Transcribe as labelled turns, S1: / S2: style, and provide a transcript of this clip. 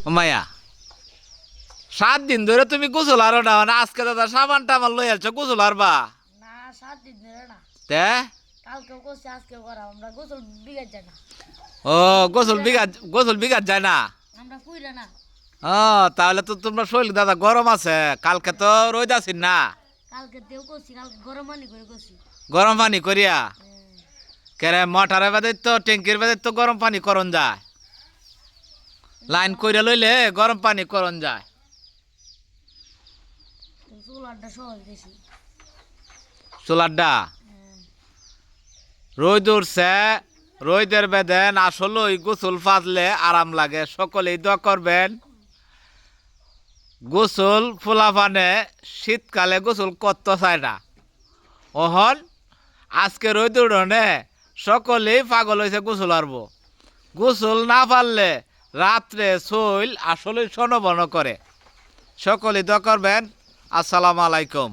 S1: ও মায়া 7 দিন ধরে তুমি গোসল আরো না মানে আজকে দাদা সাবান টাবান লই আসছো গোসল আরবা
S2: না 7 দিন ধরে না
S1: তে
S2: কালকেও করছি আজকেও করা আমরা গোসল বিঘাত যায় না
S1: ও গোসল বিঘাত যায় না
S2: আমরা কুইরা না
S1: ও তাহলে তো তোমরা শরীর দাদা গরম আছে কালকে তো রোদ আছিস না
S2: কালকে দেও করছি কালকে গরম পানি করে করছি
S1: গরম পানি করিয়া কেরে মোটরের বাদে তো ট্যাঙ্কির বাদে তো গরম পানি করন যায় লাইন কইরা লইলে গরম পানি করন যায়
S2: চুলাটা সহজ বেশি
S1: চুলাড্ডা রোদ উঠছে রোদের বেদেন আসলে ওই গোসল ফাজলে আরাম লাগে সকলেই দোয়া করবেন গোসল ফুলাফানে শীতকালে গোসল করতে চায় না ওহন আজকে রোদ উঠনে সকলেই পাগল হয়েছে গোসল আরব গোসল না পারলে রাত্রে শৈল আসলে সনবন করে সকলেই দোয়া করবেন আসসালামু আলাইকুম।